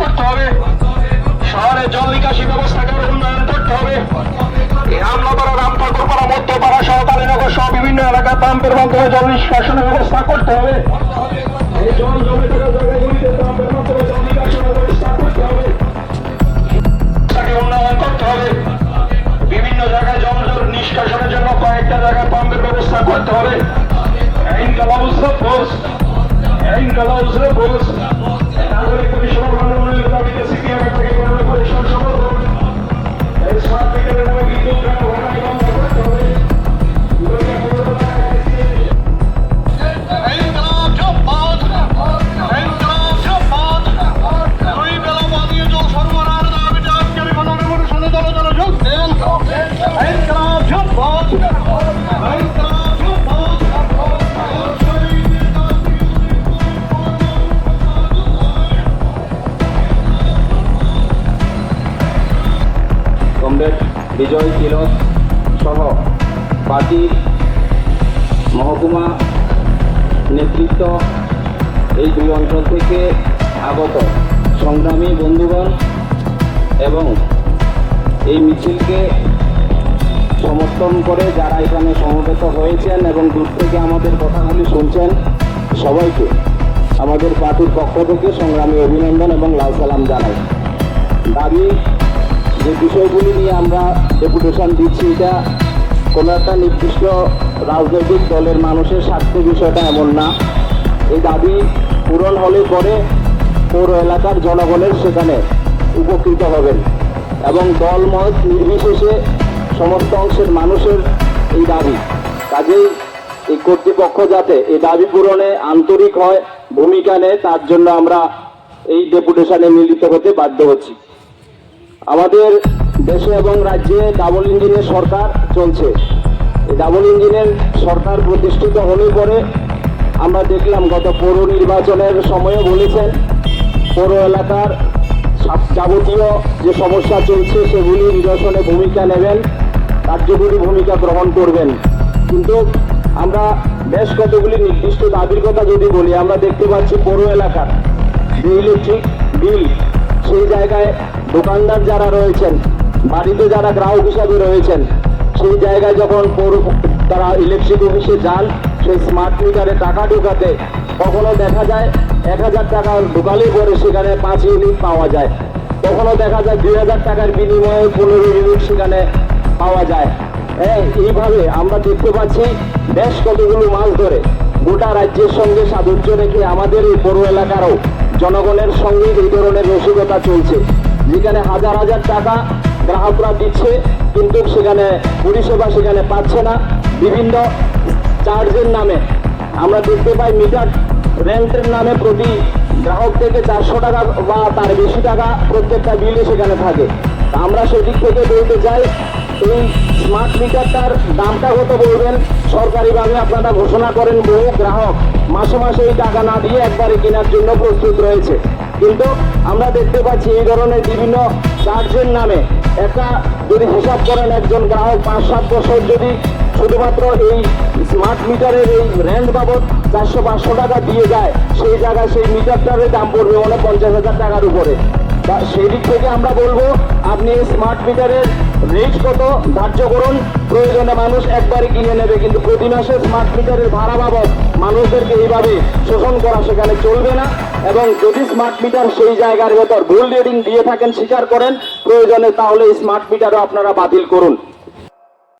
করতে হবে। শহরে জল নিকাশি ব্যবস্থাকে উন্নয়ন করতে হবে। এই আমলাপাড়া, রামঠাকুরপাড়া, মধ্যপাড়া সহ কালীনগর সহ বিভিন্ন এলাকার পাম্পের মাধ্যমে জল নিষ্কাশনের ব্যবস্থা করতে হবে। এই জল জমে থাকা জায়গাগুলিতে পাম্পের মাধ্যমে জল নিকাশনের ব্যবস্থা করতে হবে। উন্নয়ন করতে হবে। বিভিন্ন জায়গায় জল নিষ্কাশনের জন্য কয়েকটা জায়গায় পাম্পের ব্যবস্থা করতে হবে। নাগরিক পরিষেবা উন্নয়নের দাবিতে সিপিএম থেকে পরিষদ সফল এই স্মার্ট মিটারের নামে বিদ্যুৎ ঘটনায় বন্ধ করতে হবে। কমরেড বিজয় তিলক সহ পার্টির মহকুমা নেতৃত্ব, এই দুই অঞ্চল থেকে আগত সংগ্রামী বন্ধুগণ এবং এই মিছিলকে সমর্থন করে যারা এখানে সমবেত হয়েছেন এবং দূর থেকে আমাদের কথাগুলি শুনছেন, সবাইকে আমাদের পার্টির পক্ষ থেকে সংগ্রামী অভিনন্দন এবং লাল সালাম জানাই। দাবি যে বিষয়গুলি নিয়ে আমরা ডেপুটেশন দিচ্ছি, এটা কোনো একটা নির্দিষ্ট রাজনৈতিক দলের মানুষের স্বার্থে বিষয়টা এমন না। এই দাবি পূরণ হলে পরে পৌর এলাকার জনগণের সেখানে উপকৃত হবেন এবং দলমত নির্বিশেষে সমস্ত অংশের মানুষের এই দাবি। কাজেই এই কর্তৃপক্ষ যাতে এই দাবি পূরণে আন্তরিক হয়, ভূমিকা নেয়, তার জন্য আমরা এই ডেপুটেশনে মিলিত হতে বাধ্য হচ্ছি। আমাদের দেশে এবং রাজ্যে ডাবল ইঞ্জিনের সরকার চলছে। এই ডাবল ইঞ্জিনের সরকার প্রতিষ্ঠিত হলে পরে আমরা দেখলাম গত পৌর নির্বাচনের সময়ও বলেছেন পৌর এলাকার যাবতীয় যে সমস্যা চলছে সেগুলি নিরসনে ভূমিকা নেবেন, কার্যকরী ভূমিকা গ্রহণ করবেন। কিন্তু আমরা বেশ কতগুলি নির্দিষ্ট দাবির কথা যদি বলি, আমরা দেখতে পাচ্ছি পৌর এলাকার যে ইলেকট্রিক বিল, সেই জায়গায় দোকানদার যারা রয়েছেন, বাড়িতে যারা গ্রাহক হিসাবে রয়েছেন, সেই জায়গায় যখন তারা ইলেকট্রিক অফিসে যান সেই স্মার্ট মিটারে টাকা ঢোকাতে, কখনো দেখা যায় 1000 টাকা ঢোকালে পরে সেখানে 5 ইউনিট পাওয়া যায়, কখনো দেখা যায় 2000 টাকার বিনিময়ে 15 ইউনিট সেখানে পাওয়া যায়। এইভাবে আমরা দেখতে পাচ্ছি বেশ কতগুলো মাস ধরে গোটা রাজ্যের সঙ্গে সাদুর্য রেখে আমাদের এই পৌর এলাকারও জনগণের সঙ্গে এই ধরনের রসিকতা চলছে, যেখানে হাজার হাজার টাকা গ্রাহকরা দিচ্ছে কিন্তু সেখানে পরিষেবা সেখানে পাচ্ছে না। বিভিন্ন চার্জের নামে আমরা দেখতে পাই মিটার রেন্টের নামে প্রতি গ্রাহক থেকে 400 টাকা বা তার বেশি টাকা প্রত্যেকটা বিলে সেখানে থাকে। আমরা সেদিক থেকে বলতে চাই, এই স্মার্ট মিটারটার দামটা কত বলবেন, সরকারিভাবে আপনারা ঘোষণা করেন, বহু গ্রাহক মাসে মাসে এই টাকা না দিয়ে একবারে কেনার জন্য প্রস্তুত রয়েছে। কিন্তু আমরা দেখতে পাচ্ছি এই ধরনের বিভিন্ন চার্জের নামে একটা যদি হিসাব করেন, একজন গ্রাহক 5-7 বছর যদি শুধুমাত্র এই স্মার্ট মিটারের এই রেন্ট বাবদ 400-500 টাকা দিয়ে যায়, সেই জায়গায় সেই মিটারটার দাম পড়বে 50,000 টাকার উপরে। বা সেই দিক থেকে আমরা বলবো আপনি স্মার্ট মিটারের রেট কত ধার্য করুন, প্রয়োজনে মানুষ একবারে কিনে নেবে, কিন্তু প্রতি মাসে স্মার্ট মিটারের ভাড়া বাবদ মানুষদেরকে এইভাবে শোষণ করা সেখানে চলবে না। এবং যদি স্মার্ট মিটার সেই জায়গার ভেতর ভুল রিডিং দিয়ে থাকেন, স্বীকার করেন প্রয়োজনে, তাহলে স্মার্ট মিটারও আপনারা বাতিল করুন।